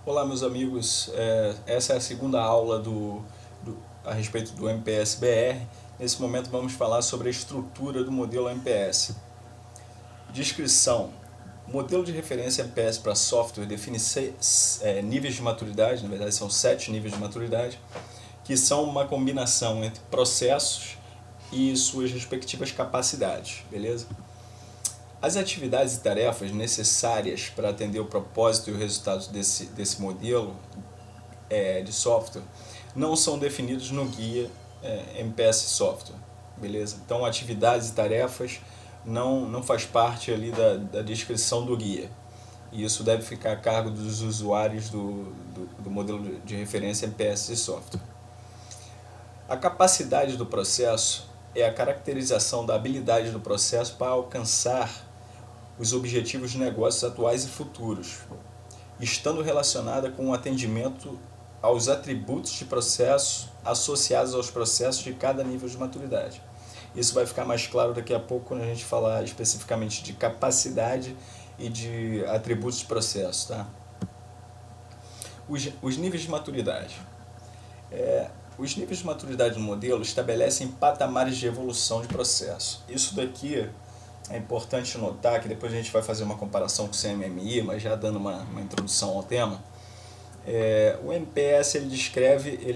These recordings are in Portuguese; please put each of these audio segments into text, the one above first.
Olá, meus amigos. Essa é a segunda aula a respeito do MPS-BR. Nesse momento vamos falar sobre a estrutura do modelo MPS. Descrição. O modelo de referência MPS para software define níveis de maturidade, na verdade são 7 níveis de maturidade, que são uma combinação entre processos e suas respectivas capacidades, beleza? As atividades e tarefas necessárias para atender o propósito e o resultado desse modelo de software não são definidos no guia MPS Software, beleza? Então, atividades e tarefas não faz parte ali da descrição do guia. E isso deve ficar a cargo dos usuários do modelo de referência MPS Software. A capacidade do processo é a caracterização da habilidade do processo para alcançar os objetivos de negócios atuais e futuros, estando relacionada com o atendimento aos atributos de processo associados aos processos de cada nível de maturidade. Isso vai ficar mais claro daqui a pouco quando a gente falar especificamente de capacidade e de atributos de processo. Tá? Os níveis de maturidade. Os níveis de maturidade do modelo estabelecem patamares de evolução de processo. Isso daqui é importante notar, que depois a gente vai fazer uma comparação com o CMMI, mas já dando uma introdução ao tema. O MPS ele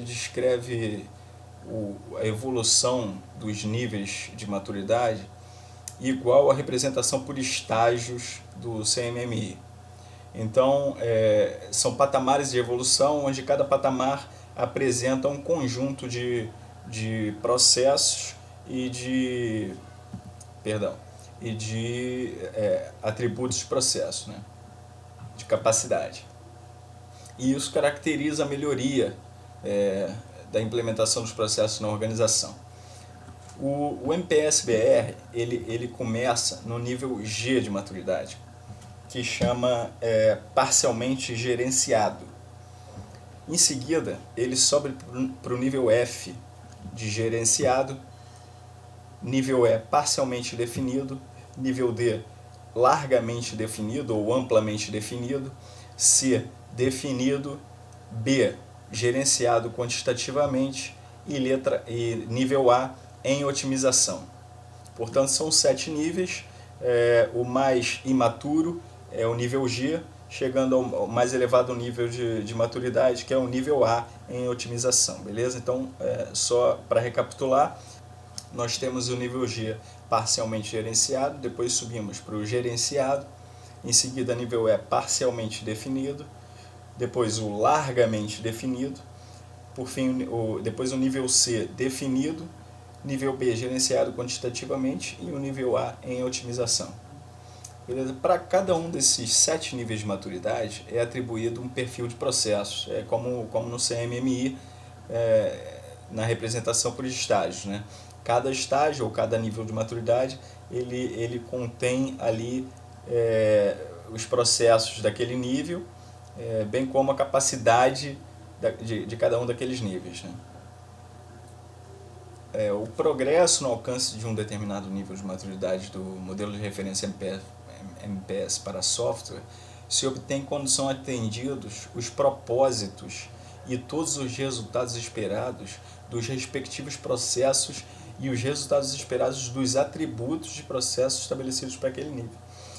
descreve a evolução dos níveis de maturidade igual à representação por estágios do CMMI. Então, são patamares de evolução, onde cada patamar apresenta um conjunto de processos e de atributos de processo, né? De capacidade. E isso caracteriza a melhoria da implementação dos processos na organização. O MPS-BR ele começa no nível G de maturidade, que chama parcialmente gerenciado. Em seguida, ele sobe para o nível F de gerenciado, nível E parcialmente definido, nível D largamente definido ou amplamente definido, C definido, B gerenciado quantitativamente e nível A em otimização. Portanto, são 7 níveis. O mais imaturo é o nível G, chegando ao mais elevado nível de maturidade, que é o nível A em otimização, beleza? Então, só para recapitular, nós temos o nível G parcialmente gerenciado, depois subimos para o gerenciado, em seguida nível E parcialmente definido, depois o largamente definido, por fim depois o nível C definido, nível B gerenciado quantitativamente e o nível A em otimização. Beleza? Para cada um desses 7 níveis de maturidade é atribuído um perfil de processos, como no CMMI, na representação por estágios, né? Cada estágio ou cada nível de maturidade ele contém ali os processos daquele nível, bem como a capacidade de cada um daqueles níveis, né? O progresso no alcance de um determinado nível de maturidade do modelo de referência MPS para software se obtém quando são atendidos os propósitos e todos os resultados esperados dos respectivos processos e os resultados esperados dos atributos de processos estabelecidos para aquele nível.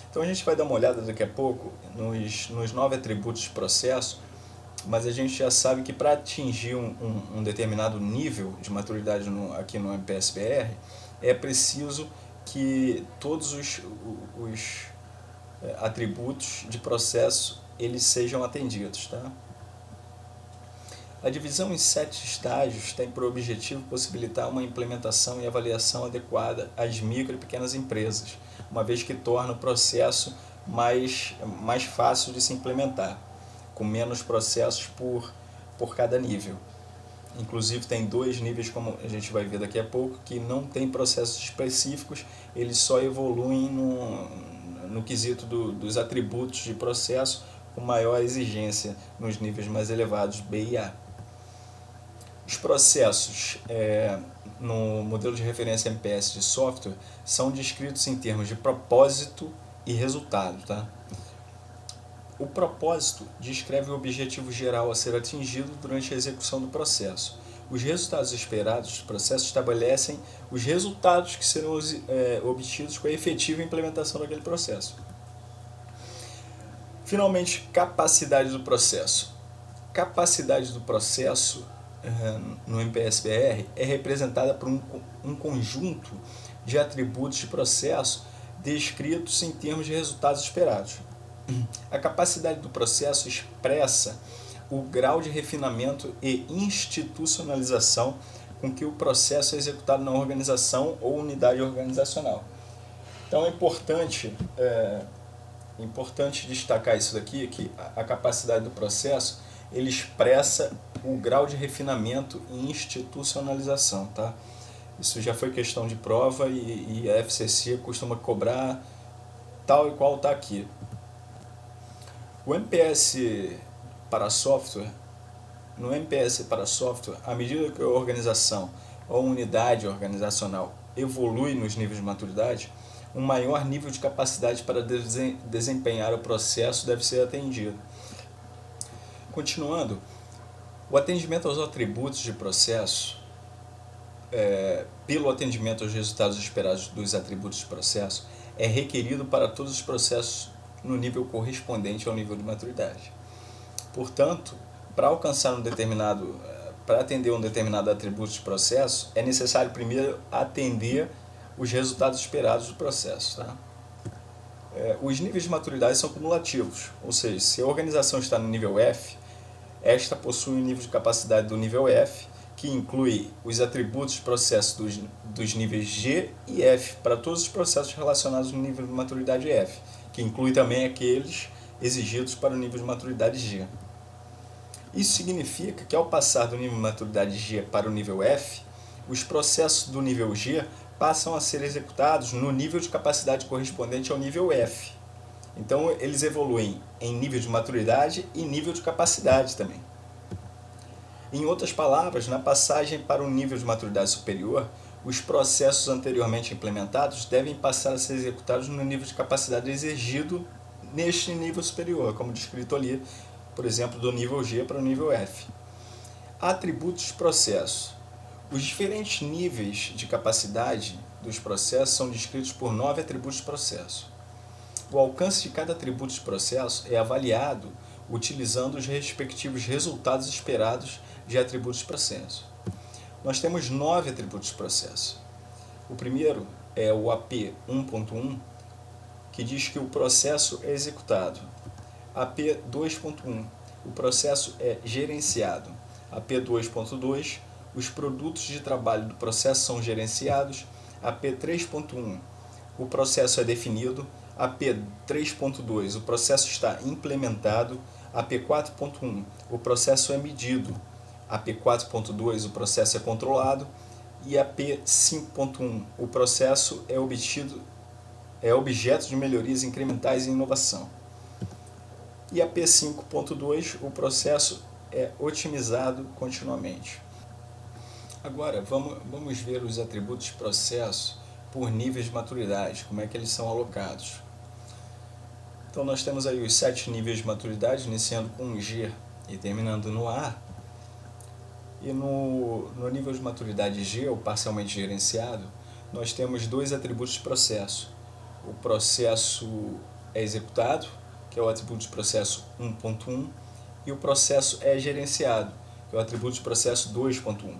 Então a gente vai dar uma olhada daqui a pouco nos 9 atributos de processo, mas a gente já sabe que para atingir um determinado nível de maturidade aqui no MPS-BR, é preciso que todos os atributos de processo eles sejam atendidos. Tá? A divisão em 7 estágios tem por objetivo possibilitar uma implementação e avaliação adequada às micro e pequenas empresas, uma vez que torna o processo mais fácil de se implementar, com menos processos por cada nível. Inclusive tem 2 níveis, como a gente vai ver daqui a pouco, que não tem processos específicos, eles só evoluem no quesito dos atributos de processo com maior exigência nos níveis mais elevados, B e A. Os processos no modelo de referência MPS de software são descritos em termos de propósito e resultado. Tá? O propósito descreve o objetivo geral a ser atingido durante a execução do processo. Os resultados esperados do processo estabelecem os resultados que serão obtidos com a efetiva implementação daquele processo. Finalmente, capacidade do processo. Capacidade do processo no MPS-BR é representada por um conjunto de atributos de processo descritos em termos de resultados esperados. A capacidade do processo expressa o grau de refinamento e institucionalização com que o processo é executado na organização ou unidade organizacional. Então é importante destacar isso daqui, que a capacidade do processo ele expressa o grau de refinamento e institucionalização, tá? Isso já foi questão de prova e a FCC costuma cobrar tal e qual está aqui. O MPS para software, no MPS para software, à medida que a organização ou unidade organizacional evolui nos níveis de maturidade, um maior nível de capacidade para desempenhar o processo deve ser atendido. Continuando, o atendimento aos atributos de processo, pelo atendimento aos resultados esperados dos atributos de processo, é requerido para todos os processos no nível correspondente ao nível de maturidade. Portanto, para atender um determinado atributo de processo, é necessário primeiro atender os resultados esperados do processo. Tá? Os níveis de maturidade são cumulativos, ou seja, se a organização está no nível F, esta possui um nível de capacidade do nível F, que inclui os atributos de processo dos níveis G e F para todos os processos relacionados no nível de maturidade F, que inclui também aqueles exigidos para o nível de maturidade G. Isso significa que ao passar do nível de maturidade G para o nível F, os processos do nível G passam a ser executados no nível de capacidade correspondente ao nível F. Então eles evoluem em nível de maturidade e nível de capacidade também. Em outras palavras, na passagem para um nível de maturidade superior, os processos anteriormente implementados devem passar a ser executados no nível de capacidade exigido neste nível superior, como descrito ali, por exemplo, do nível G para o nível F. Atributos de processo. Os diferentes níveis de capacidade dos processos são descritos por 9 atributos de processo. O alcance de cada atributo de processo é avaliado utilizando os respectivos resultados esperados de atributos de processo. Nós temos 9 atributos de processo. O primeiro é o AP 1.1, que diz que o processo é executado. AP 2.1, o processo é gerenciado. AP 2.2, os produtos de trabalho do processo são gerenciados. AP 3.1, o processo é definido. AP 3.2, o processo está implementado. AP 4.1, o processo é medido. AP 4.2, o processo é controlado. E AP 5.1, o processo é objeto de melhorias incrementais e inovação. E AP 5.2, o processo é otimizado continuamente. Agora, vamos ver os atributos de processo por níveis de maturidade, como é que eles são alocados. Então, nós temos aí os 7 níveis de maturidade, iniciando com um G e terminando no A. E no nível de maturidade G, ou parcialmente gerenciado, nós temos 2 atributos de processo. O processo é executado, que é o atributo de processo 1.1, e o processo é gerenciado, que é o atributo de processo 2.1.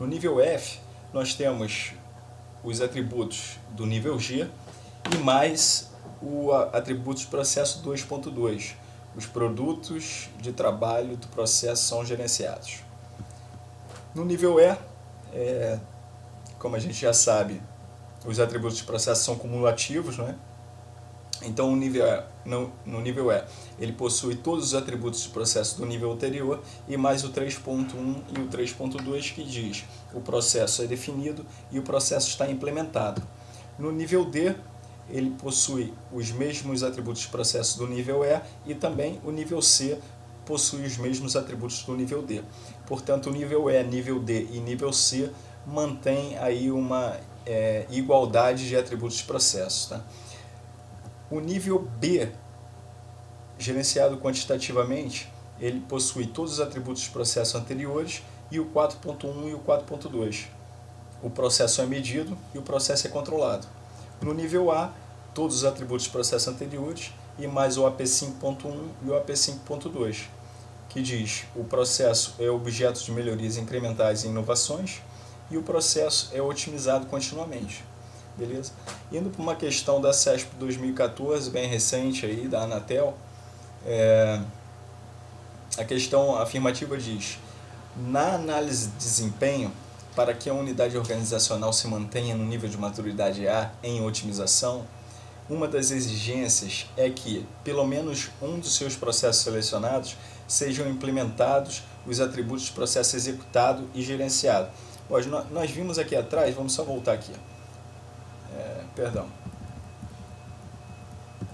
No nível F, nós temos os atributos do nível G e mais o atributo de processo 2.2. Os produtos de trabalho do processo são gerenciados. No nível E, como a gente já sabe, os atributos de processo são cumulativos, né? Então, no nível E, ele possui todos os atributos de processo do nível anterior e mais o 3.1 e o 3.2 que diz o processo é definido e o processo está implementado. No nível D, ele possui os mesmos atributos de processo do nível E e também o nível C possui os mesmos atributos do nível D. Portanto, o nível E, nível D e nível C mantém aí uma igualdade de atributos de processo. Tá? O nível B gerenciado quantitativamente, ele possui todos os atributos do processo anteriores e o 4.1 e o 4.2. O processo é medido e o processo é controlado. No nível A, todos os atributos do processo anteriores e mais o AP5.1 e o AP5.2, que diz o processo é objeto de melhorias incrementais e inovações e o processo é otimizado continuamente. Beleza? Indo para uma questão da CESP 2014, bem recente aí, da Anatel, a questão afirmativa diz: na análise de desempenho, para que a unidade organizacional se mantenha no nível de maturidade A em otimização, uma das exigências é que, pelo menos um dos seus processos selecionados, sejam implementados os atributos de processo executado e gerenciado. Nós vimos aqui atrás, vamos só voltar aqui.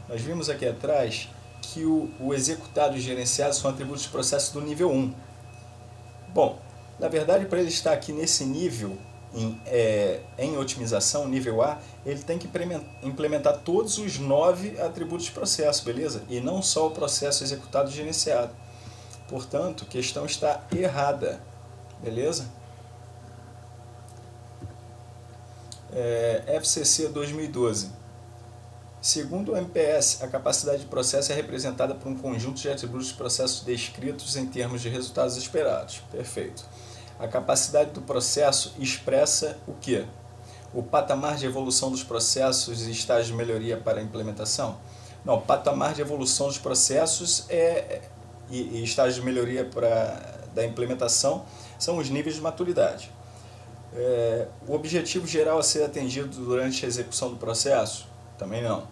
Nós vimos aqui atrás que o executado e gerenciado são atributos de processo do nível 1. Bom, na verdade, para ele estar aqui nesse nível, em otimização, nível A, ele tem que implementar todos os 9 atributos de processo, beleza? E não só o processo executado e gerenciado. Portanto, a questão está errada, beleza? FCC 2012. Segundo o MPS, a capacidade de processo é representada por um conjunto de atributos de processo descritos em termos de resultados esperados. Perfeito. A capacidade do processo expressa o quê? O patamar de evolução dos processos e estágios de melhoria para a implementação? Não, o patamar de evolução dos processos e estágios de melhoria da implementação são os níveis de maturidade. O objetivo geral a ser atendido durante a execução do processo? Também não.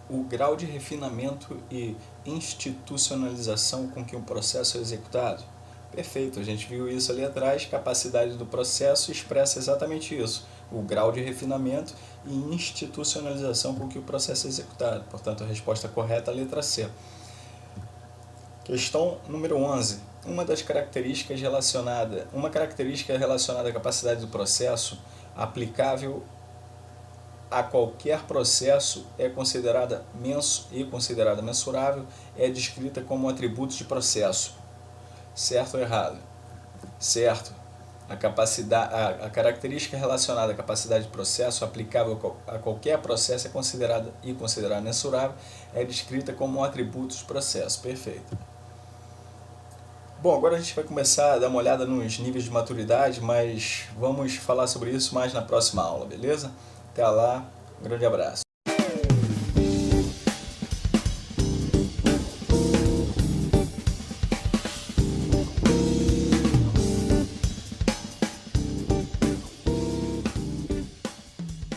O grau de refinamento e institucionalização com que um processo é executado? Perfeito, a gente viu isso ali atrás, capacidade do processo expressa exatamente isso, o grau de refinamento e institucionalização com que o processo é executado. Portanto, a resposta correta é a letra C. Questão número 11. Uma característica relacionada à capacidade do processo aplicável a qualquer processo é considerada mensurável, é descrita como atributo de processo. Certo ou errado? Certo. A característica relacionada à capacidade de processo aplicável a qualquer processo é considerada mensurável, é descrita como um atributo de processo. Perfeito. Bom, agora a gente vai começar a dar uma olhada nos níveis de maturidade, mas vamos falar sobre isso mais na próxima aula, beleza? Até lá, um grande abraço.